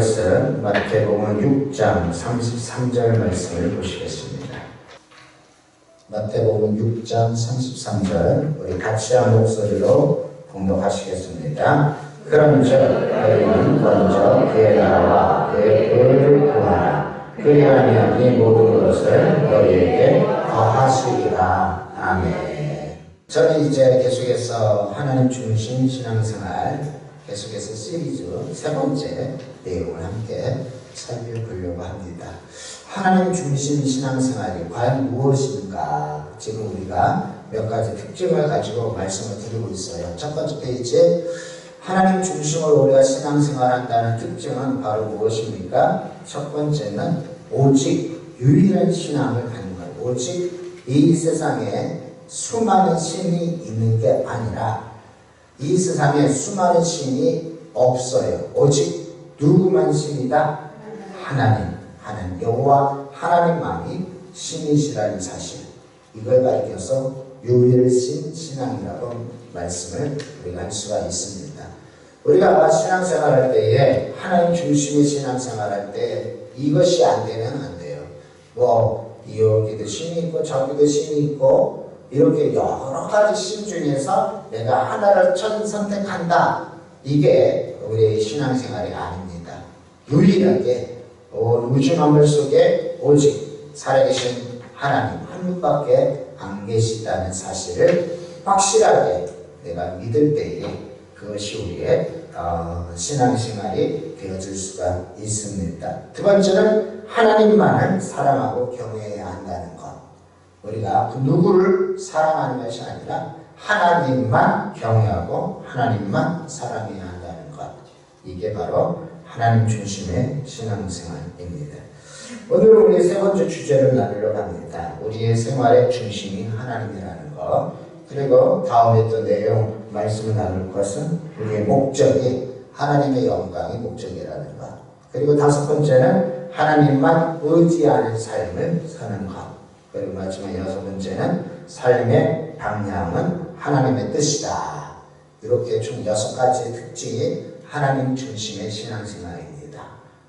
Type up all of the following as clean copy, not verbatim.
말씀 마태복음 6장 33절 말씀을 보시겠습니다. 마태복음 6장 33절 우리 같이 한 목소리로 봉독하시겠습니다. 그런즉 너희는 먼저 그의 나라와 그의 의를 구하라. 그리하면 이 모든 것을 너희에게 더하시리라. 아멘. 저는 이제 계속해서 하나님 중심 신앙생활 계속해서 시리즈 세 번째 내용을 함께 살펴보려고 합니다. 하나님 중심 신앙생활이 과연 무엇인가? 지금 우리가 몇 가지 특징을 가지고 말씀을 드리고 있어요. 첫 번째 페이지, 하나님 중심으로 우리가 신앙생활한다는 특징은 바로 무엇입니까? 첫 번째는 오직 유일한 신앙을 갖는 거예요. 오직 이 세상에 수많은 신이 있는 게 아니라 이 세상에 수많은 신이 없어요. 오직 누구만 신이다? 하나님 여호와 하나님만이 신이시라는 사실, 이걸 가리켜서 유일신 신앙이라고 말씀을 우리가 할 수가 있습니다. 우리가 신앙생활할 때에 하나님 중심의 신앙생활할 때 이것이 안 되면 안 돼요. 여기도 신이 있고 저기도 신이 있고 이렇게 여러 가지 신 중에서 내가 하나를 선택한다. 이게 우리의 신앙생활이 아닙니다. 유일하게 우주 만물 속에 오직 살아계신 하나님 한 분밖에 안 계시다는 사실을 확실하게 내가 믿을 때에 그것이 우리의 신앙생활이 되어질 수가 있습니다. 두 번째는 하나님만을 사랑하고 경외해야 한다는 것. 우리가 그 누구를 사랑하는 것이 아니라 하나님만 경외하고 하나님만 사랑해야 한다는 것. 이게 바로 하나님 중심의 신앙생활입니다. 오늘 우리 세 번째 주제를 나누려고 합니다. 우리의 생활의 중심이 하나님이라는 것. 그리고 다음에 또 내용 말씀을 나눌 것은 우리의 목적이 하나님의 영광이 목적이라는 것. 그리고 다섯 번째는 하나님만 의지하는 삶을 사는 것. 그리고 마지막 여섯 번째는 삶의 방향은 하나님의 뜻이다. 이렇게 총 6가지의 특징이 하나님 중심의 신앙생활입니다.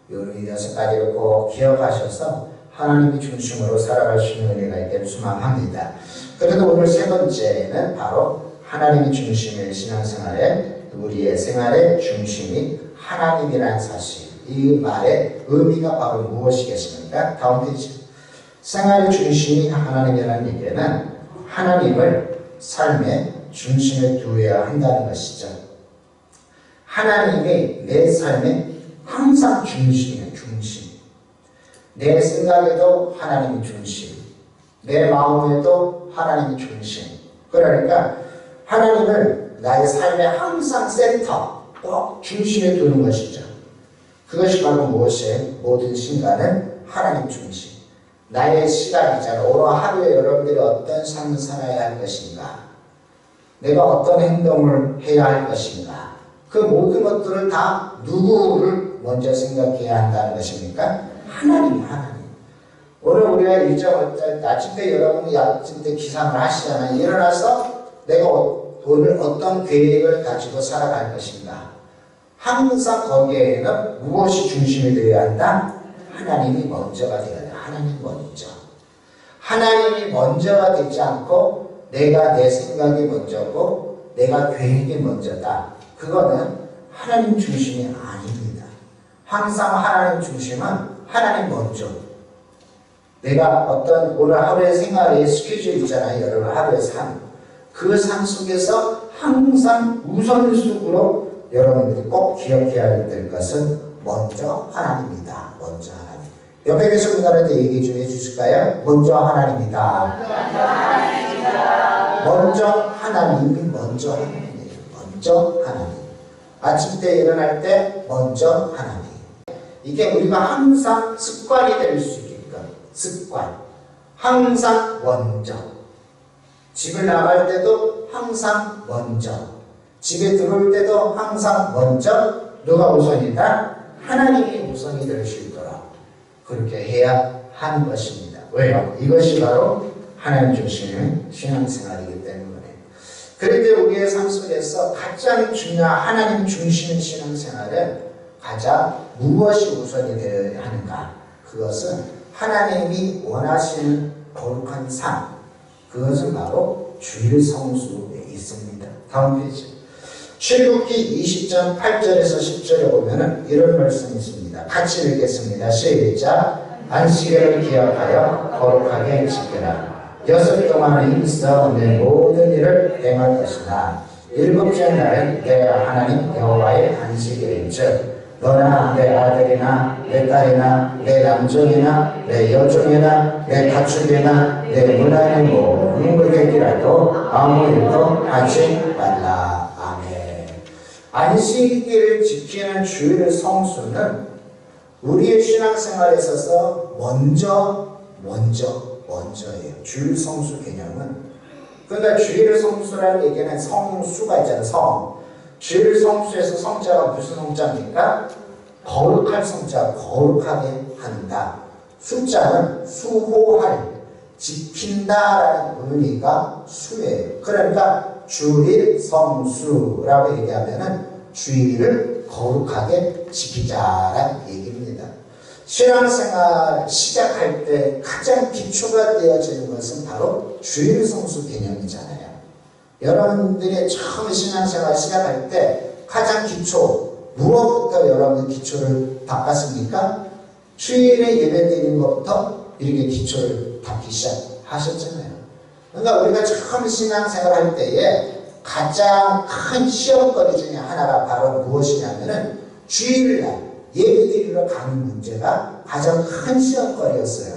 이 6가지를 꼭 기억하셔서 하나님 중심으로 살아갈 수 있는 은혜가 있기를 소망합니다. 그래도 오늘 세 번째는 바로 하나님 중심의 신앙생활에 우리의 생활의 중심이 하나님이라는 사실. 이 말의 의미가 바로 무엇이겠습니까? 다음 페이지. 생활의 중심이 하나님이라는 얘기는 하나님을 삶의 중심에 두어야 한다는 것이죠. 하나님이 내 삶의 항상 중심이에요. 중심. 내 생각에도 하나님이 중심, 내 마음에도 하나님이 중심. 그러니까 하나님을 나의 삶의 항상 센터, 꼭 중심에 두는 것이죠. 그것이 바로 무엇이에요? 모든 순간은 하나님 중심. 나의 시간이잖아. 오늘 하루에 여러분들이 어떤 삶을 살아야 할 것인가? 내가 어떤 행동을 해야 할 것인가? 그 모든 것들을 다 누구를 먼저 생각해야 한다는 것입니까? 하나님. 오늘 우리가 일정 아침 때 여러분이 아침 때 기상을 하시잖아요. 일어나서 내가 오늘 어떤 계획을 가지고 살아갈 것인가? 항상 거기에는 무엇이 중심이 되어야 한다? 하나님이 먼저가 되어야 돼. 하나님 먼저. 하나님이 먼저가 되지 않고 내가 내 생각이 먼저고 내가 계획이 먼저다. 그거는 하나님 중심이 아닙니다. 항상 하나님 중심은 하나님 먼저. 내가 어떤 오늘 하루의 생활의 스케줄 있잖아요. 여러분 하루의 삶. 그 삶 속에서 항상 우선순위로 여러분들이 꼭 기억해야 될 것은 먼저 하나님이다. 먼저 하나님. 옆에 계신 분들한테 얘기 좀 해주실까요? 먼저 하나님이다. 먼저 하나님이 먼저 하나님이에요. 먼저 하나님. 아침 때 일어날 때 먼저 하나님. 이게 우리가 항상 습관이 될 수 있게끔 습관. 항상 먼저. 집을 나갈 때도 항상 먼저. 집에 들어올 때도 항상 먼저. 누가 우선이다? 하나님이 우선이 될 수 있도록 그렇게 해야 하는 것입니다. 왜요? 이것이 바로 하나님 중심의 신앙생활이기 때문에. 그런데 우리의 삶 속에서 가장 중요한 하나님 중심의 신앙생활은 가자 무엇이 우선이 되어야 하는가? 그것은 하나님이 원하시는 거룩한 삶, 그것은 바로 주일 성수에 있습니다. 다음 페이지. 출애굽기 20장 8절에서 10절에 보면은 이런 말씀이 있습니다. 같이 읽겠습니다. 시작. 안식일을 기억하여 거룩하게 지켜라. 6 동안은 있어 내 모든 일을 행할 것이나 7째 날은 내 하나님 여호와의 안식일인즉 너나 내 아들이나 내 딸이나 내 남종이나 내 여종이나 내 가축이나 내 문 안에 모든 물개끼라도 아무 일도 하지 말라. 아멘. 안식일을 지키는 주일 성수는 우리의 신앙생활에 있어서 먼저예요. 주일 성수 개념은. 그러니까 주일 성수라는 얘기는 성수가 있잖아요. 성. 주일 성수에서 성자가 무슨 성자입니까? 거룩할 성자, 거룩하게 한다. 숫자는 수호할, 지킨다라는 의미가 수예요. 그러니까 주일 성수라고 얘기하면은 주일을 거룩하게 지키자라는 얘기입니다. 신앙생활 시작할 때 가장 기초가 되어지는 것은 바로 주일 성수 개념이잖아요. 여러분들이 처음 신앙생활 시작할 때 가장 기초, 무엇부터 여러분들 기초를 닦았습니까? 주일에 예배드리는 것부터 이렇게 기초를 닦기 시작하셨잖아요. 그러니까 우리가 처음 신앙생활 할 때에 가장 큰 시험거리 중에 하나가 바로 무엇이냐면은 주일날 예배드리러 가는 문제가 가장 큰 시험거리였어요.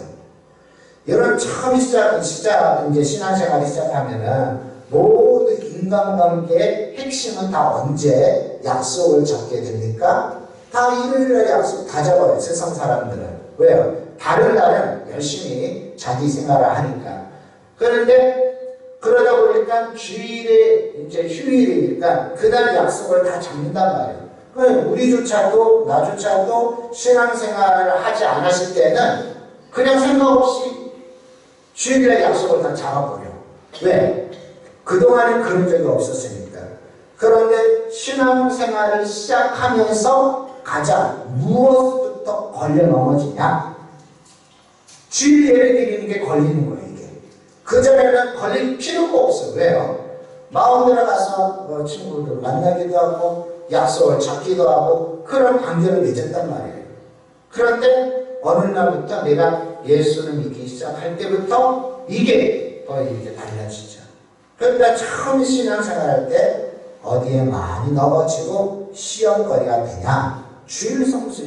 여러분 처음 이제 신앙생활이 시작하면은 모든 인간관계의 핵심은 다 언제 약속을 잡게 됩니까? 다 일요일날 약속 다 잡아요. 세상 사람들은. 왜요? 다른 날은 열심히 자기 생활을 하니까. 그런데 그러다 보니까 주일에 이제 휴일이니까 그날 약속을 다 잡는단 말이에요. 우리조차도 나조차도 신앙생활을 하지 않았을 때는 그냥 생각 없이 주일날 약속을 다 잡아버려. 왜? 그동안은 그런 적이 없었으니까. 그런데 신앙생활을 시작하면서 가장 무엇부터 걸려 넘어지냐? 주일 예배 드리는 게 걸리는 거예요, 이게. 그전에는 걸릴 필요가 없어요. 왜요? 마음대로 가서 친구들 만나기도 하고, 약속을 잡기도 하고, 그런 관계를 맺었단 말이에요. 그런데 어느 날부터 내가 예수를 믿기 시작할 때부터 이게 이렇게 달라지죠. 그러니까 처음 신앙생활 할 때 어디에 많이 넘어지고 시험거리가 되냐? 주일 성수.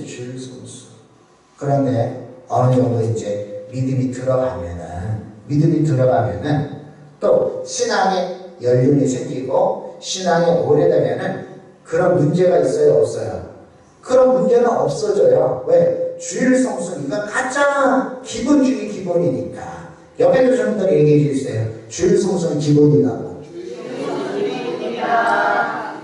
그런데 어느 정도 이제 믿음이 들어가면은 또 신앙에 연륜이 생기고 신앙에 오래되면은 그런 문제가 있어요, 없어요? 그런 문제는 없어져요. 왜? 주일 성수, 이건 가장 기본 중에 기본이니까. 옆에 계신 분들 얘기해 주세요. 주일 성수는 기본이라고.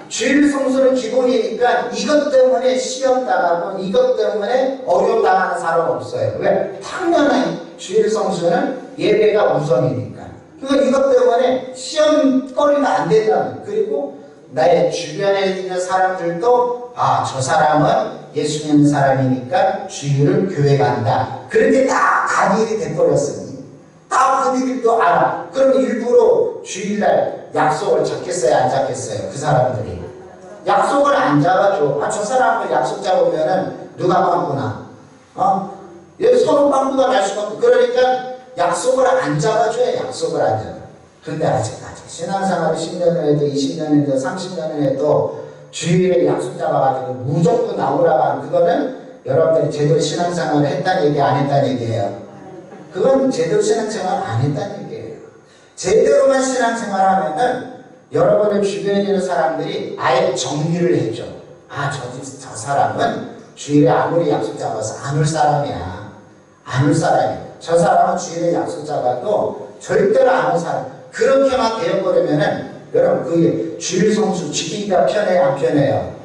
주일 성수는 기본이니까 이것 때문에 시험 당하고 이것 때문에 어려움 당하는 사람 없어요. 왜? 당연히 주일 성수는 예배가 우선이니까. 그러니까 이것 때문에 시험거리가 안 된다는. 그리고 나의 주변에 있는 사람들도 저 사람은 예수 믿는 사람이니까 주일을 교회 간다. 그렇게 다 가dir이 돼버렸으니 다 그들도 알아. 그럼 일부러 주일날 약속을 잡겠어요, 안 잡겠어요? 그 사람들이 약속을 안 잡아줘. 저 사람하고 약속 잡으면은 누가 빵꾸나? 서로 빵꾸가 날 수가 없고. 그러니까 약속을 안 잡아줘요. 약속을 안 잡아. 근데 아직까지 신앙생활이 10년을 해도 20년을 해도 30년을 해도 주일에 약속 잡아가지고 무조건 나오라고 하는 그거는 여러분들이 제대로 신앙생활을 했다는 얘기 안 했다는 얘기예요. 그건 제대로 신앙생활 안 했다는 얘기예요. 제대로만 신앙생활하면은 여러분의 주변에 있는 사람들이 아예 정리를 해줘. 저 사람은 주일에 아무리 약속 잡아서 안 올 사람이야. 안 올 사람이야. 저 사람은 주일에 약속 잡아도 절대로 안 올 사람. 그렇게만 되어버리면은 여러분 그게 주일 성수 지키기가 편해요, 안 편해요?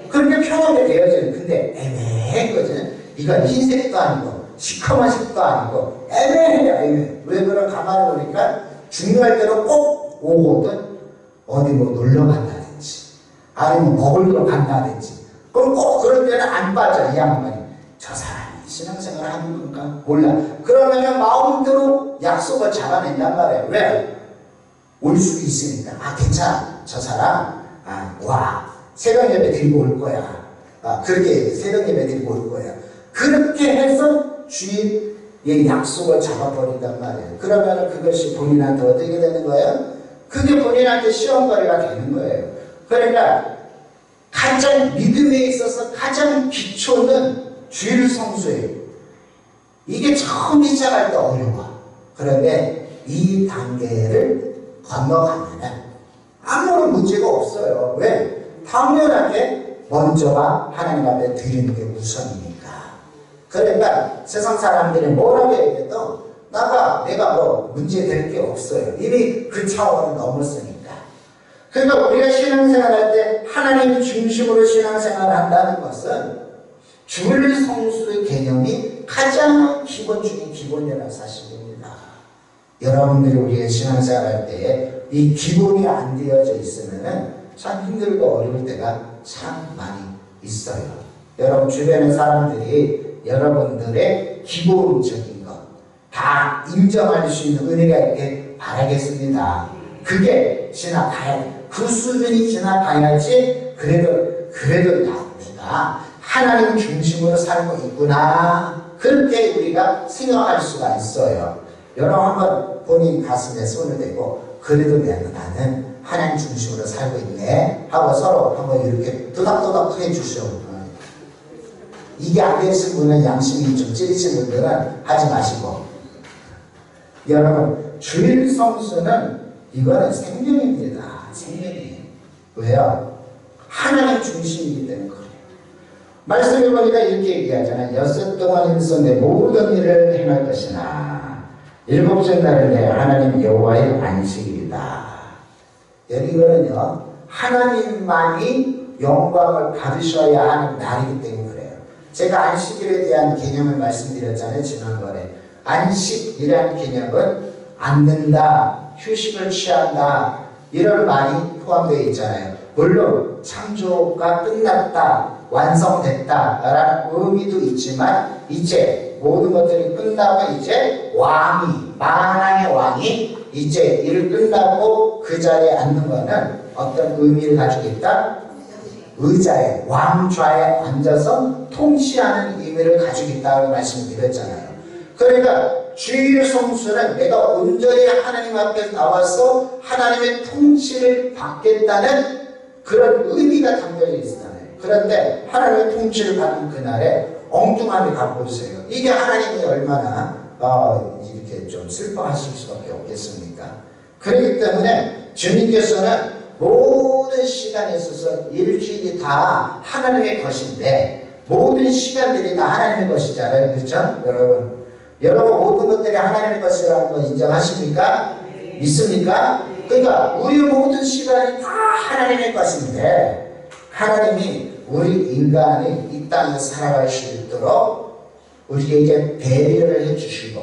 그렇게 편하게 되어져요. 근데 애매했거든. 이건 흰색도 아니고 시커먼 색도 아니고 애매해요. 왜 그런 가만히 보니까 중요할 때로 꼭 오거든. 어디 놀러 간다든지 아니면 먹으러 간다든지 그럼 꼭 그런 데는 안 빠져. 이 양반이 저 사람이 신앙생활 하는 건가 몰라. 그러면은 마음대로 약속을 잡아낸단 말이에요. 왜? 올 수 있으니까. 아 괜찮아. 저 사람 와 새벽 예배 드리고 올 거야. 그렇게 새벽 예배 드리고 올 거야. 그렇게 해서 주일의 약속을 잡아버린단 말이에요. 그러면 그것이 본인한테 어떻게 되는 거예요? 그게 본인한테 시험거리가 되는 거예요. 그러니까 가장 믿음에 있어서 가장 기초는 주일 성수예요. 이게 처음 시작할 때 어려워. 그런데 이 단계를 건너가면은 아무런 문제가 없어요. 왜? 당연하게 먼저가 하나님 앞에 드리는 게 우선이니까. 그러니까 세상 사람들이 뭐라고 얘기해도 내가 뭐 문제 될 게 없어요. 이미 그 차원을 넘었으니까. 그러니까 우리가 신앙생활할 때 하나님 중심으로 신앙생활을 한다는 것은 주일 성수의 개념이 가장 기본 중에 기본이라는 사실입니다. 여러분들이 우리의 신앙생활할 때에 이 기본이 안 되어져 있으면 참 힘들고 어려울 때가 참 많이 있어요. 여러분 주변의 사람들이 여러분들의 기본적인 것 다 인정할 수 있는 은혜가 있게 바라겠습니다. 그게 지나가야 돼. 그 수준이 지나가야지 그래도 내가 하나님 중심으로 살고 있구나. 그렇게 우리가 생각할 수가 있어요. 여러분 한번 본인 가슴에 손을 대고 그래도 나는 하나님 중심으로 살고 있네 하고 서로 한번 이렇게 도닥도닥 해주시오. 이게 안 되신 분은 양심이 좀 찌리신 분들은 하지 마시고. 여러분 주일 성수는 이거는 생명입니다. 생명이에요. 왜요? 하나님 중심이기 때문에 그래요. 말씀해 보니까 이렇게 얘기하잖아요. 엿새 동안 일서 내 모든 일을 행할 것이나 일곱째 날은 내 하나님 여호와의 안식일이다. 이거는요 하나님만이 영광을 받으셔야 하는 날이기 때문에 그래요. 제가 안식일에 대한 개념을 말씀드렸잖아요. 지난번에 안식이라는 개념은 앉는다, 휴식을 취한다 이런 말이 포함되어 있잖아요. 물론 창조가 끝났다, 완성됐다 라는 의미도 있지만 이제 모든 것들이 끝나고 이제 만왕의 왕이 이제 일을 끝나고 그 자리에 앉는 것은 어떤 의미를 가지고 있다? 의자에 왕좌에 앉아서 통치하는 의미를 가지고 있다고 말씀드렸잖아요. 그러니까 주일 성수는 내가 온전히 하나님 앞에 나와서 하나님의 통치를 받겠다는 그런 의미가 담겨져 있잖아요. 그런데 하나님의 통치를 받는 그날에 엉뚱함이 갖고 있어요. 이게 하나님이 얼마나 이렇게 좀 슬퍼하실 수밖에 없겠습니까? 그렇기 때문에 주님께서는 모든 시간에 있어서 일주일이 다 하나님의 것인데 모든 시간들이 다 하나님의 것이잖아요. 그렇죠? 여러분 모든 것들이 하나님의 것이라는 거 인정하십니까? 믿습니까? 그러니까 우리 모든 시간이 다 하나님의 것인데 하나님이 우리 인간이 이 땅에 살아갈 수 있도록 우리에게 배려를 해주시고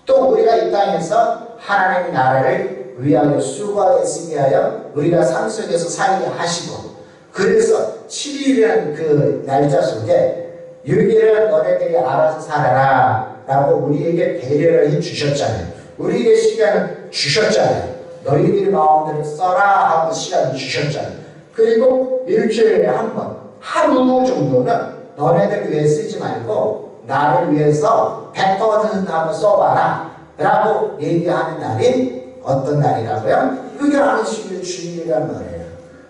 또 우리가 이 땅에서 하나님의 나라를 위하여 수고하게 하여 우리가 삶 속에서 살게 하시고 그래서 7일이라는 그 날짜 속에 6일은 너네들이 알아서 살아라 라고 우리에게 배려를 해주셨잖아요. 우리에게 시간을 주셨잖아요. 너희들 마음대로 써라 하고 시간을 주셨잖아요. 그리고 일주일에 한 번, 하루 정도는 너네들 위해 쓰지 말고 나를 위해서 100% 한번 써봐라 라고 얘기하는 날이 어떤 날이라고요? 그게 안식일 주일이란 말이에요.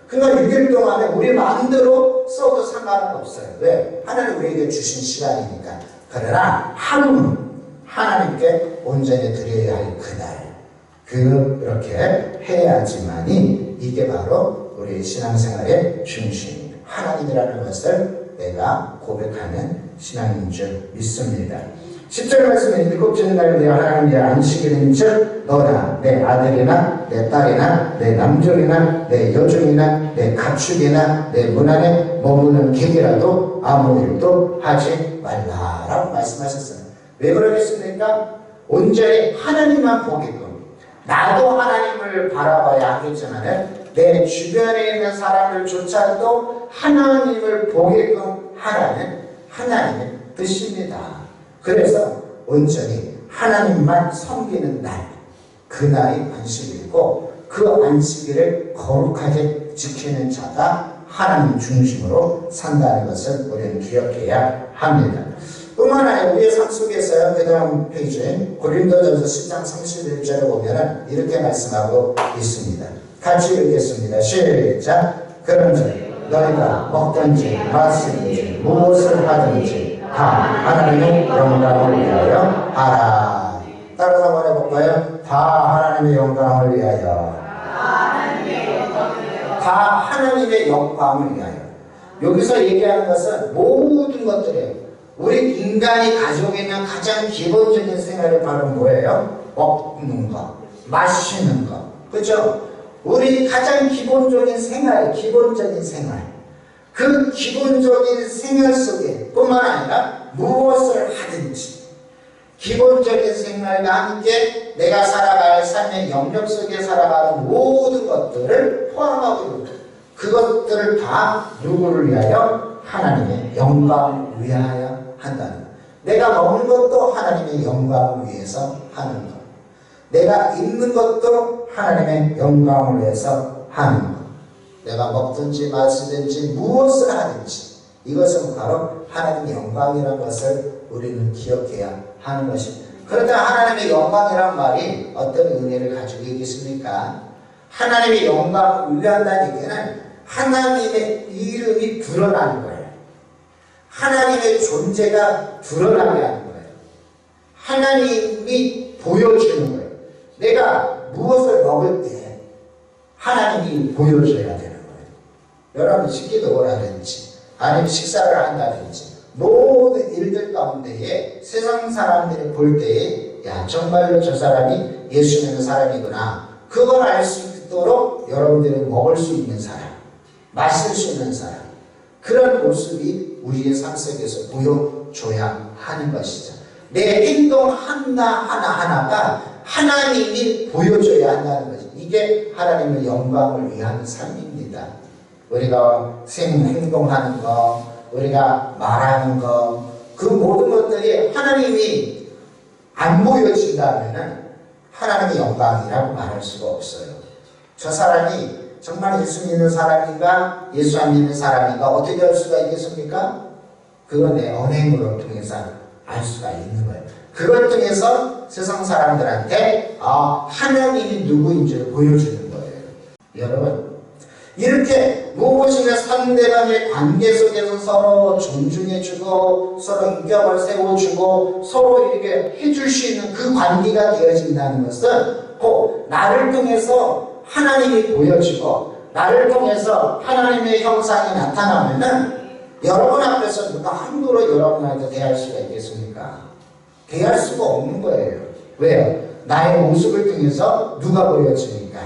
그러니까 6일 동안에 우리 마음대로 써도 상관은 없어요. 왜? 하나님 우리에게 주신 시간이니까. 그러나 하루는 하나님께 온전히 드려야 할 그날 그렇게 해야지만이 이게 바로 우리 신앙생활의 중심 하나님이라는 것을 내가 고백하는 신앙인 줄 믿습니다. 10절 말씀에 일곱째 날에 내가 하나님의 안식일인 즉 너나 내 아들이나 내 딸이나 내 남종이나 내 여종이나 내 가축이나 내 문 안에 머무는 객이라도 아무 일도 하지 말라라고 말씀하셨어요. 왜 그러겠습니까? 온전히 하나님만 보게끔 나도 하나님을 바라봐야 하겠지만 내 주변에 있는 사람들조차도 하나님을 보게끔 하라는 하나님의 뜻입니다. 그래서 온전히 하나님만 섬기는 날, 그날이 안식일이고 그 안식일을 거룩하게 지키는 자가 하나님 중심으로 산다는 것을 우리는 기억해야 합니다. 뿐만 아니라 우리의 삶 속에서요, 그 다음 페이지에 고린도전서 10장 31절에 보면 이렇게 말씀하고 있습니다. 같이 읽겠습니다. 시작. 그런즉 너희가 먹든지 마시든지 무엇을 하든지 다 하나님의 영광을 위하여 하라. 따라서 한번 해볼까요? 다 하나님의 영광을 위하여. 다 하나님의 영광을 위하여. 여기서 얘기하는 것은 모든 것들이에요. 우리 인간이 가지고 있는 가장 기본적인 생활이 바로 뭐예요? 먹는 거, 마시는 거. 그렇죠? 우리 가장 기본적인 생활, 기본적인 생활. 그 기본적인 생활 속에 뿐만 아니라 무엇을 하든지 기본적인 생활과 함께 내가 살아갈 삶의 영역 속에 살아가는 모든 것들을 포함하고 있는 거예요. 그것들을 다 누구를 위하여? 하나님의 영광을 위하여 한다는 것. 내가 먹는 것도 하나님의 영광을 위해서 하는 것. 내가 입는 것도 하나님의 영광을 위해서 하는 것. 내가 먹든지 마시든지 무엇을 하든지 이것은 바로 하나님의 영광이라는 것을 우리는 기억해야 하는 것입니다. 그런데 하나님의 영광이란 말이 어떤 의미를 가지고 있겠습니까? 하나님의 영광을 위한다는 얘기는 하나님의 이름이 드러나는 거예요. 하나님의 존재가 드러나게 하는 거예요. 하나님이 보여주는 거예요. 내가 무엇을 먹을 때 하나님이 보여줘야 되는 거예요. 여러분 식기도를 하든지 아니면 식사를 한다든지 모든 일들 가운데에 세상 사람들이 볼 때에 야 정말로 저 사람이 예수 믿는 사람이구나. 그걸 알 수 있도록 여러분들이 먹을 수 있는 사람, 마실 수 있는 사람, 그런 모습이 우리의 삶 속에서 보여줘야 하는 것이죠. 내 행동 하나하나가 하나님이 보여줘야 한다는 것이죠. 이게 하나님의 영광을 위한 삶입니다. 우리가 행동하는 것, 우리가 말하는 것, 그 모든 것들이 하나님이 안 보여진다면 하나님의 영광이라고 말할 수가 없어요. 저 사람이 정말 예수 믿는 사람인가 예수 안 믿는 사람인가 어떻게 알 수가 있겠습니까? 그건 내 언행으로 통해서 알 수가 있는 거예요. 그걸 통해서 세상 사람들한테 하나님이 누구인지를 보여주는 거예요. 여러분 이렇게 무엇인가 상대방의 관계 속에서 서로 존중해주고 서로 인격을 세워주고 서로 이렇게 해줄 수 있는 그 관계가 되어진다는 것은 꼭 나를 통해서 하나님이 보여지고 나를 통해서 하나님의 형상이 나타나면은 여러분 앞에서 누가 함부로 여러분한테 대할 수가 있겠습니까? 대할 수가 없는 거예요. 왜요? 나의 모습을 통해서 누가 보여지니까?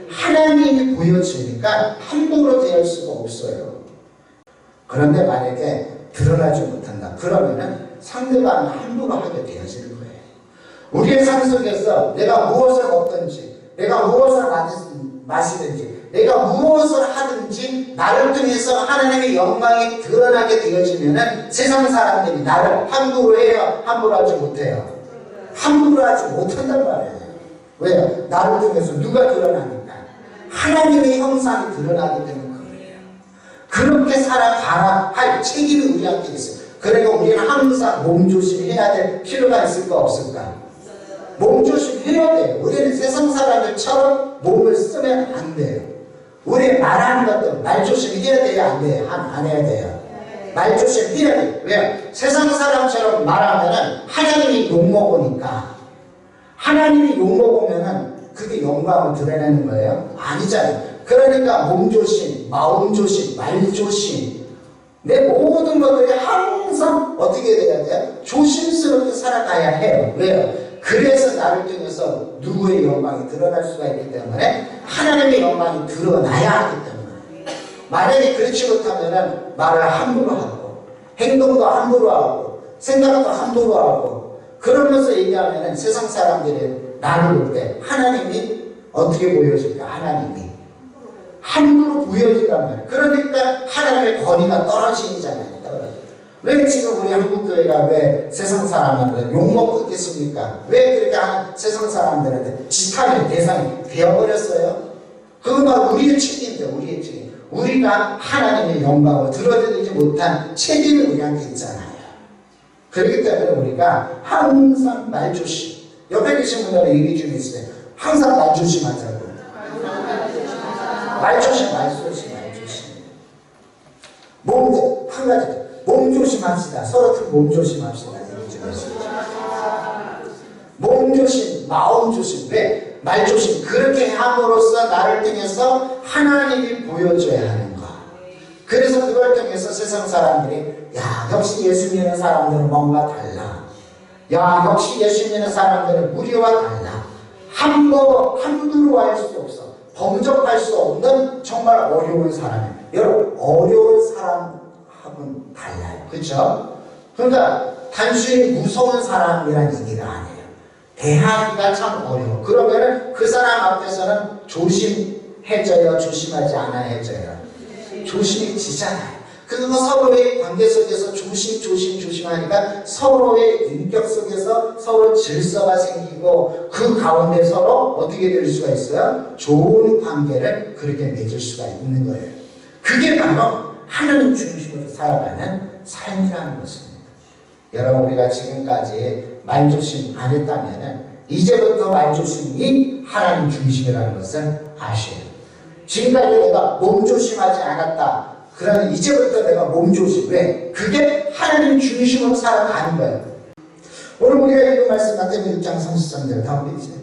하나님이 보여지니까 함부로 대할 수가 없어요. 그런데 만약에 드러나지 못한다. 그러면은 상대방은 함부로 하게 되어지는 거예요. 우리의 삶 속에서 내가 무엇을 먹든지 내가 무엇을 마시든지 내가 무엇을 하든지 나를 통해서 하나님의 영광이 드러나게 되어지면은 세상 사람들이 나를 함부로 해요? 함부로 하지 못해요? 함부로 하지 못한단 말이에요. 왜요? 나를 통해서 누가 드러나니까? 하나님의 형상이 드러나게 되는 거예요. 그렇게 살아가야 할 책임이 우리한테 있어요. 그러니까 우리는 항상 몸조심해야 될 필요가 있을까 없을까? 몸조심해야 돼요. 우리는 세상 사람들처럼 몸을 쓰면 안 돼요. 우리 말하는 것도 말조심해야 돼요? 안 돼요? 안 해야 돼요? 말조심해야 돼요. 왜요? 세상 사람처럼 말하면 하나님이 욕먹으니까 하나님이 욕먹으면 그게 영광을 드러내는 거예요? 아니잖아요. 그러니까 몸조심, 마음조심, 말조심 내 모든 것들이 항상 어떻게 돼야 돼요? 조심스럽게 살아가야 해요. 왜요? 그래서 나를 통해서 누구의 영광이 드러날 수가 있기 때문에 하나님의 영광이 드러나야 하기 때문에 만약에 그렇지 못하면 말을 함부로 하고 행동도 함부로 하고 생각도 함부로 하고 그러면서 얘기하면 세상 사람들이 나를 볼 때 하나님이 어떻게 보여줄까? 하나님이 함부로 보여지단 말이에요. 그러니까 하나님의 권위가 떨어지잖아요. 왜 지금 우리 한국교회가 왜 세상 사람한테 욕먹고 있겠습니까? 왜 그렇게 세상 사람들한테 지탄의 대상이 되어버렸어요? 그건 우리의 책임이죠. 우리의 책임. 우리가 하나님의 영광을 드러내지 못한 책임이 우리한테 있잖아요. 그렇기 때문에 우리가 항상 말조심. 옆에 계신 분들은 얘기 좀 있어요. 항상 말조심하자고. 말조심. 한 가지. 몸 조심합시다. 서로 몸 조심합시다. 몸 조심, 마음 조심. 왜? 말 조심. 그렇게 함으로써 나를 통해서 하나님이 보여줘야 하는 거. 그래서 그걸 통해서 세상 사람들이 야, 역시 예수 믿는 사람들은 뭔가 달라. 야, 역시 예수 믿는 사람들은 우리와 달라. 함부로 할 수 없어. 범접할 수 없는 정말 어려운 사람이에요. 여러분, 어려운 사람하고는 달라요. 그렇죠? 그러니까 단순히 무서운 사람이란 얘기가 아니에요. 대하기가 참 어려워. 그러면은 그 사람 앞에서는 조심해져요? 조심하지 않아야져요? 조심해지잖아요. 그거 서로의 관계 속에서 조심하니까 서로의 인격 속에서 서로 질서가 생기고 그 가운데 서로 어떻게 될 수가 있어요? 좋은 관계를 그렇게 맺을 수가 있는 거예요. 그게 바로 하나님 중심으로 살아가는 삶이라는 것입니다. 여러분, 우리가 지금까지 말조심 안 했다면 이제부터 말조심이 하나님 중심이라는 것을 아셔야 돼요. 지금까지 내가 몸조심하지 않았다. 그러면 이제부터 내가 몸조심. 왜? 그게 하나님 중심으로 살아가는 거예요. 오늘 우리가 읽은 말씀 마태복음 6장 33절 다음 페이지.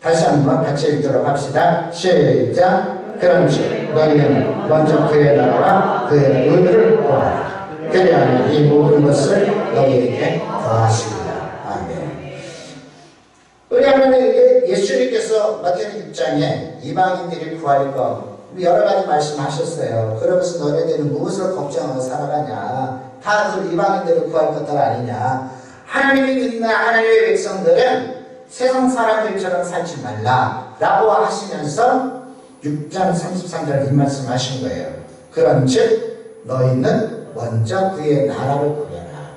다시 한번 같이 읽도록 합시다. 시작. 그런즉 너희는 먼저 그의 나라와 그의 의를 구하라. 그리하면 이 모든 것을 너희에게 더하시리라. 아멘. 왜냐하면 예수님께서 마태복음 6장에 이방인들이 구할 것 여러 가지 말씀하셨어요. 그러면서 너희들은 무엇을 걱정하고 살아가냐? 다 그 이방인들을 구할 것들 아니냐? 하나님이 믿는 하나님의 백성들은 세상 사람들처럼 살지 말라 라고 하시면서 6장 33절 이 말씀하신 거예요. 그런즉 너희는 먼저 그의 나라를 구해라.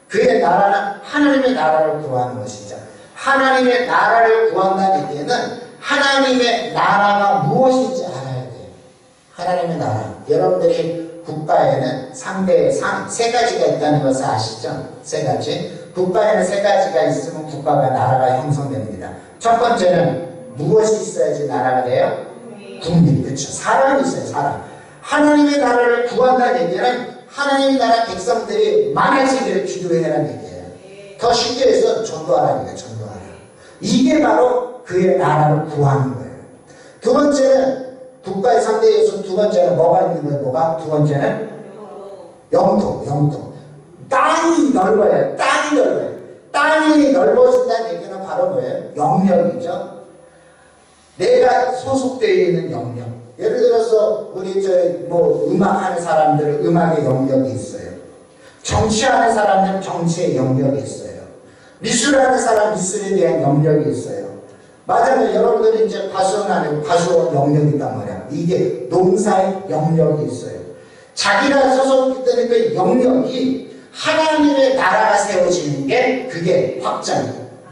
그의 나라는 하나님의 나라를 구하는 것이죠. 하나님의 나라를 구한다는 얘기는 하나님의 나라가 무엇인지 알아야 돼요. 하나님의 나라. 여러분들이 국가에는 세 가지가 있다는 것을 아시죠? 세 가지. 국가에는 세 가지가 있으면 국가가 나라가 형성됩니다. 첫 번째는 무엇이 있어야지 나라가 돼요? 국민. 그렇죠. 사람이 있어요. 사람. 하나님의 나라를 구한다는 얘기는 하나님의 나라 백성들이 많아지기를 기도해라는 얘기예요. 더 쉽게 해서 전도하라는 얘기예요. 전도하라. 이게 바로 그의 나라를 구하는 거예요. 두 번째는 국가의 3대 요소 두 번째는 뭐가 있는 거예요? 뭐가? 두 번째는 영토. 땅이 넓어요. 땅이 넓어진다는 얘기는 바로 뭐예요? 영역이죠. 내가 소속되어 있는 영역. 예를 들어서 우리 음악하는 사람들은 음악의 영역이 있어요. 정치하는 사람들은 정치의 영역이 있어요. 미술하는 사람 미술에 대한 영역이 있어요. 맞아요. 여러분들이 이제 과수원 영역이 있단 말이야. 이게 농사의 영역이 있어요. 자기가 소속되는 그 영역이 하나님의 나라가 세워지는 게 그게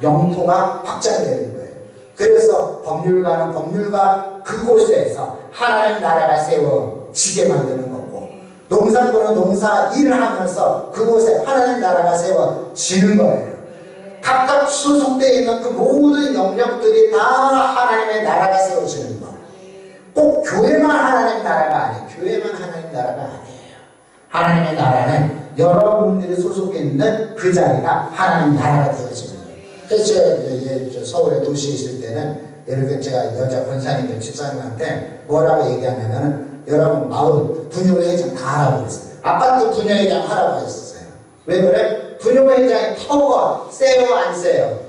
영토가 확장되는 거예요. 그래서 법률가는 법률가 그곳에서 하나님 나라가 세워지게 만드는 거고, 농사꾼은 농사 일을 하면서 그곳에 하나님 나라가 세워지는 거예요. 각각 소속되어 있는 그 모든 영역들이 다 하나님의 나라가 세워지는 거. 꼭 교회만 하나님 나라가 아니에요. 교회만 하나님 나라가 아니에요. 하나님의 나라는 여러분들이 소속해 있는 그 자리가 하나님 나라가 되어지는 거예요. 그래서 제가 서울에 도시에 있을 때는 예를 들어 제가 여자 권사님들 집사님한테 뭐라고 얘기하냐면은 여러분 마을 분유회장 다 하라고 그랬어요. 아파트 분유회장 하라고 했었어요. 왜 그래? 분유회장이 터가 세요 안 세요?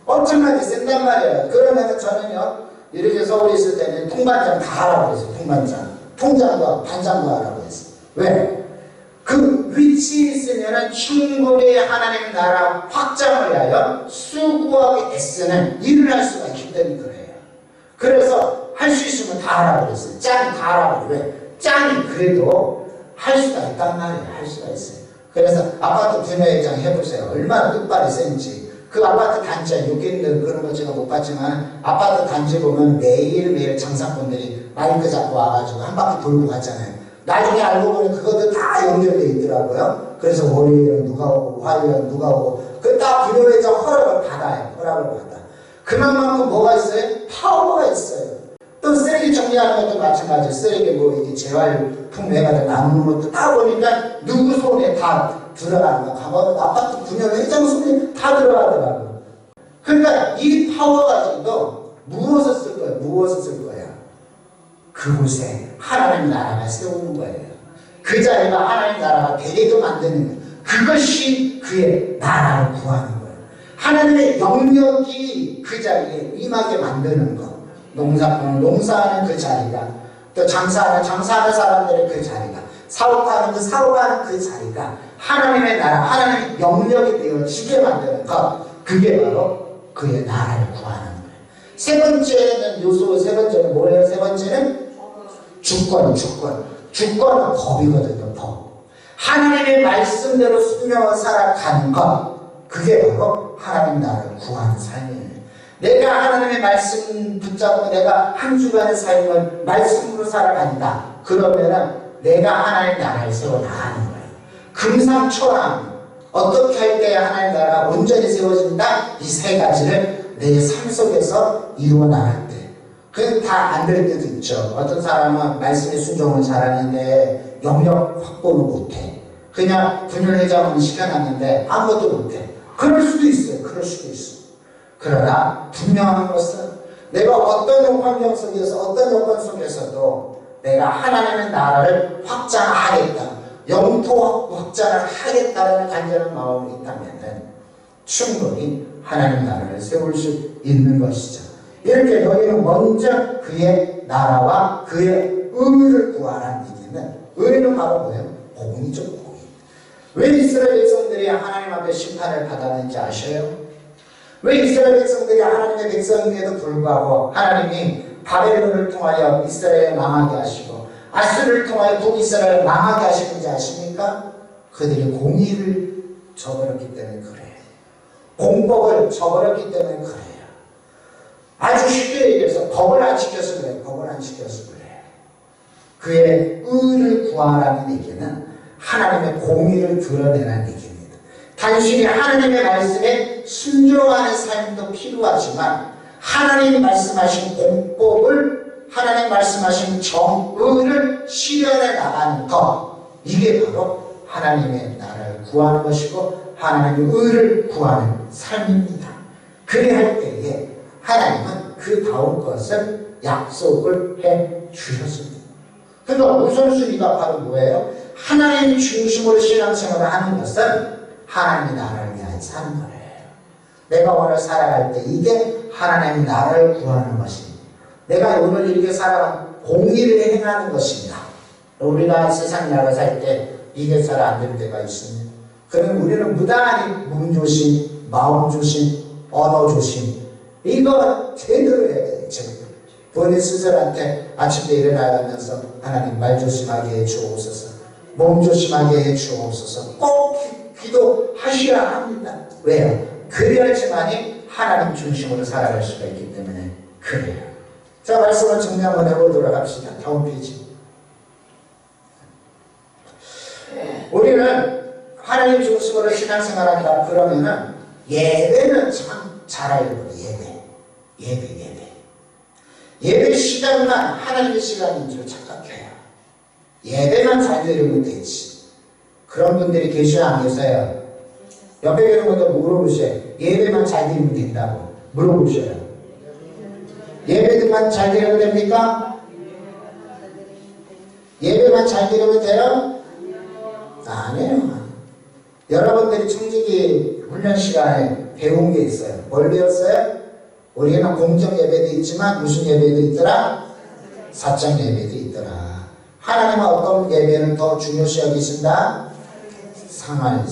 엄청나게 센단 말이에요. 그러면 저는요 이렇게 서울에 있을 때는 통반장 다 하라고 했어요. 통장과 반장도 하라고 했어요. 왜? 그 위치에 있으면 충분히 하나님 나라 확장을 위하여 수고하게 애쓰는 일을 할 수가 있기 때문에 그래요. 그래서 할 수 있으면 다 하라고 그랬어요. 짱이 다 하라고. 왜? 짱이 그래도 할 수가 있단 말이에요. 할 수가 있어요. 그래서 아파트 분야회장 해보세요. 얼마나 끝발이 센지. 그 아파트 단지에 여기 있는 그런 거 제가 못 봤지만 아파트 단지 보면 매일매일 장사꾼들이 마이크 잡고 와가지고 한 바퀴 돌고 가잖아요. 나중에 알고 보니 그것도 다 연결되어 있더라고요. 그래서 월요일은 누가 오고 화요일은 누가 오고 그 다 분야회장 허락을 받아요. 허락을 받아. 그만큼 뭐가 있어요? 파워가 있어요. 또 쓰레기 정리하는 것도 마찬가지예요. 쓰레기 뭐 이게 재활품 해가지고 남는 것도 다 보니까 누구 손에 다 들어가는 거. 가보면 아파트 분야회장 손에 다 들어가더라고요. 그러니까 이 파워 가지고도 무엇을 쓸 거예요? 무엇을 쓸 거예요? 그곳에 하나님 나라가 세우는 거예요. 그 자리가 하나님 나라가 되게끔 만드는 거예요. 그것이 그의 나라를 구하는 거예요. 하나님의 영역이 그 자리에 임하게 만드는 것. 농사하는 그 자리가, 또 장사하는 사람들의 그 자리가, 사업하는 그 자리가 하나님의 나라, 하나님의 영역이 되어지게 만드는 것. 그게 바로 그의 나라를 구하는 거예요. 세 번째는 요소, 세 번째는 뭐예요? 세 번째는 주권. 주권은 법이거든요, 법. 하나님의 말씀대로 순종하며 살아가는 것. 그게 바로 하나님 나라를 구하는 삶이에요. 내가 하나님의 말씀 붙잡고 내가 한 주간의 삶을 말씀으로 살아간다. 그러면은 내가 하나님 나라를 세워 나가는 거예요. 금상첨화. 어떻게 할 때 하나님 나라가 온전히 세워진다? 이 세 가지를 내 삶 속에서 이루어 나갈 때. 그게 다 안 될 때도 있죠. 어떤 사람은 말씀에 순종을 잘하는데 영역 확보는 못해. 그냥 분열회장을 시켜놨는데 아무것도 못해. 그럴 수도 있어요. 그럴 수도 있어. 그러나 분명한 것은 내가 어떤 환경 속에서 어떤 여건 속에서도 내가 하나님의 나라를 확장하겠다. 영토 확장을 하겠다는 간절한 마음이 있다면 충분히 하나님 나라를 세울 수 있는 것이죠. 이렇게 여기는 먼저 그의 나라와 그의 의를 구하라는 얘기는 의는 바로 뭐예요? 공의죠. 공의. 왜 이스라엘 백성들이 하나님 앞에 심판을 받았는지 아셔요? 왜 이스라엘 백성들이 하나님의 백성임에도 불구하고 하나님이 바벨론을 통하여 이스라엘을 망하게 하시고 아수르를 통하여 북이스라엘을 망하게 하시는지 아십니까? 그들이 공의를 저버렸기 때문에 그래요. 공법을 저버렸기 때문에 그래요. 아주 쉽게 얘기해서 법을 안 지켜서 그래요. 법을 안 지켜서 그래요. 그의 의를 구하라는 얘기는 하나님의 공의를 드러내라는 얘기입니다. 단순히 하나님의 말씀에 순종하는 삶도 필요하지만 하나님 말씀하신 공법을 하나님 말씀하신 정의를 실현해 나가는 것, 이게 바로 하나님의 나라를 구하는 것이고 하나님의 의를 구하는 삶입니다. 그래 할 때에 하나님은 그 다음 것을 약속을 해 주셨습니다. 그러니까 우선순위가 바로 뭐예요? 하나님 중심으로 신앙생활을 하는 것은 하나님의 나라를 위하여 사는 거예요. 내가 오늘 살아갈 때 이게 하나님의 나라를 구하는 것입니다. 내가 오늘 이렇게 살아간 공의를 행하는 것입니다. 우리가 세상 나라 살 때 이게 잘 안 될 때가 있습니다. 그럼 우리는 무단히 몸조심, 마음조심, 언어조심, 이거 제대로 해야 돼요. 제대로. 본인 스스로한테 아침에 일어나면서 하나님 말 조심하게 해 주옵소서, 몸 조심하게 해 주옵소서 꼭 기도하셔야 합니다. 왜요? 그래야지만이 하나님 중심으로 살아갈 수가 있기 때문에 그래요. 자, 말씀을 정리 한번 해보도록 합시다. 다음 페이지. 우리는 하나님 중심으로 신앙생활한다 그러면은 예배는 참 잘 알고 예배 시간만 하나님의 시간인 줄 착각해요. 예배만 잘 드리면 되지. 그런 분들이 계셔야 안 계세요? 옆에 계신 분들 물어보세요. 예배만 잘 드리면 된다고 물어보셔요. 예배만 잘 드리면 됩니까? 예배만 잘 드리면 돼요? 아니에요. 여러분들이 청지기 훈련 시간에 배운 게 있어요. 뭘 배웠어요? 우리는 공적 예배도 있지만 무슨 예배도 있더라? 사적 예배도 있더라. 하나님은 어떤 예배는 더 중요시 여기신다? 생활,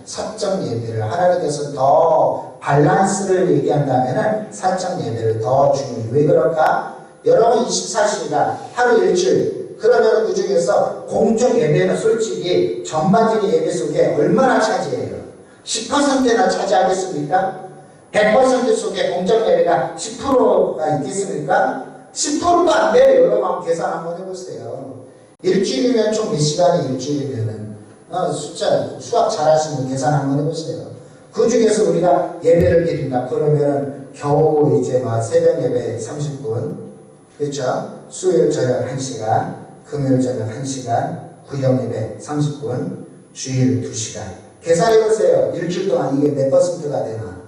사적 예배를 하나님께서 더 밸런스를 얘기한다면 사적 예배를 더 중요해. 왜 그럴까? 여러분 24시간, 하루 일주일. 그러면 그 중에서 공적 예배는 솔직히 전반적인 예배 속에 얼마나 차지해요? 10%나 차지하겠습니까? 100% 속에 공적 예배가 10%가 있겠습니까? 10%도 안 돼요. 여러분 한번 계산 한번 해보세요. 일주일이면 총 몇 시간이 일주일이면은 숫자 수학 잘하시는 분 계산 한번 해보세요. 그 중에서 우리가 예배를 드린다. 그러면 겨우 이제 막 새벽 예배 30분, 그렇죠? 수요일 저녁 1시간, 금요일 저녁 1시간, 구역 예배 30분, 주일 2시간. 계산해보세요. 일주일 동안 이게 몇 퍼센트가 되나?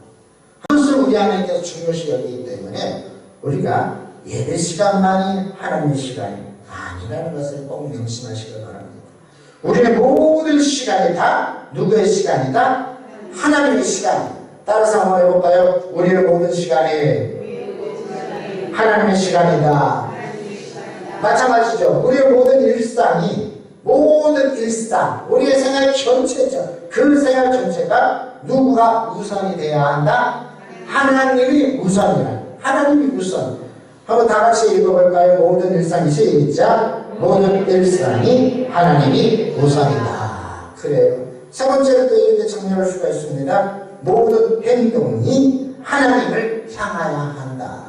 그것을 우리 하나님께서 중요시 여기기 때문에 우리가 예배 시간만이 하나님의 시간이 아니라는 것을 꼭 명심하시기 바랍니다. 우리의 모든 시간이 다 누구의 시간이다? 하나님의 시간. 따라서 한번 해볼까요? 우리의 모든 시간이 하나님의 시간이다. 마찬가지죠. 우리의 모든 일상이 모든 일상, 우리의 생활 전체죠. 그 생활 전체가 누구가 우선이 되어야 한다? 하나님이 우선이라. 하나님이 우선. 한번 다 같이 읽어볼까요? 모든 일상이 시작. 모든 일상이 하나님이 우선이다. 그래요. 세 번째로 또 이렇게 정리할 수가 있습니다. 모든 행동이 하나님을 향하여 한다.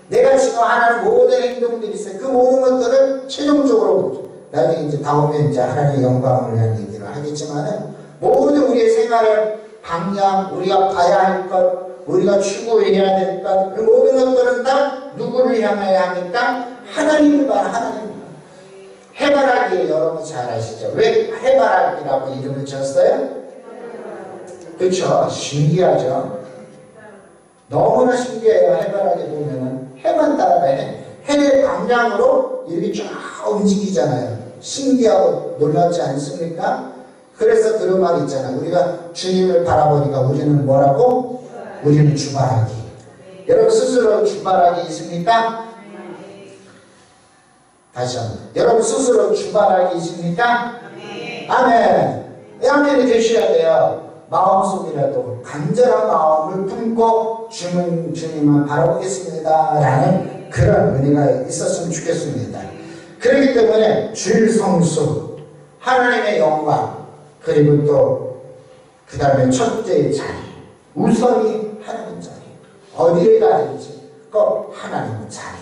내가 지금 하는 모든 행동들이 있어요. 그 모든 것들을 최종적으로 나중에 이제 다음에 이제 하나님의 영광을 위한 얘기를 하겠지만은 모든 우리의 생활의 방향, 우리가 봐야 할 것, 우리가 추구해야 될 것, 그 모든 것들은 다 누구를 향하여 합니까? 하나님을 봐, 하나님. 해바라기 여러분 잘 아시죠? 왜 해바라기라고 이름을 지었어요? 그렇죠? 신기하죠? 너무나 신기해요. 해바라기 보면은 해만 따라가요. 해의 방향으로 이렇게 쫙 움직이잖아요. 신기하고 놀랍지 않습니까? 그래서 그런 말 있잖아요. 우리가 주님을 바라보니까 우리는 뭐라고? 우리는 주바라기. 여러분 스스로 주바라기 있습니까? 다시 한번. 여러분 스스로 주바라기 있습니까? 아멘. 아멘이 되셔야 돼요. 마음속이라도 간절한 마음을 품고 주님만 바라보겠습니다 라는 그런 은혜가 있었으면 좋겠습니다. 그렇기 때문에 주일 성수, 하나님의 영광, 그리고 또 그 다음에 첫째 자리, 우선이 하나님 자리, 어디를 가든지 꼭 하나님 자리.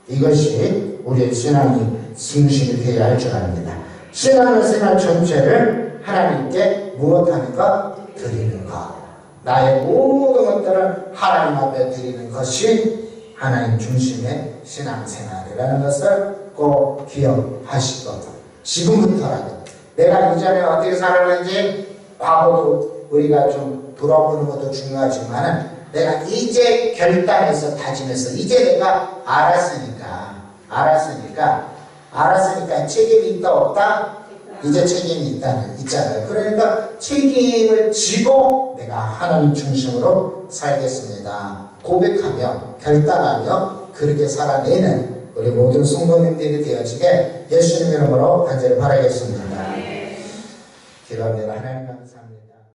이것이 우리의 신앙이 중심이 되어야 할 줄 압니다. 신앙의 생활 전체를 하나님께 무엇하는 것? 드리는 것. 나의 모든 것들을 하나님 앞에 드리는 것이 하나님 중심의 신앙생활이라는 것을 꼭 기억하시고 지금부터라도 내가 이전에 어떻게 살았는지 과거도 우리가 좀 돌아보는 것도 중요하지만 내가 이제 결단해서 다짐해서 이제 내가 알았으니까 책임이 있다 없다? 이제 책임이 있잖아요. 그러니까 책임을 지고 내가 하나님 중심으로 살겠습니다. 고백하며 결단하며 그렇게 살아내는 우리 모든 성도님들이 되어지게 예수님 이름으로 간절히 바라겠습니다. 기도합니다. 하나님 감사합니다.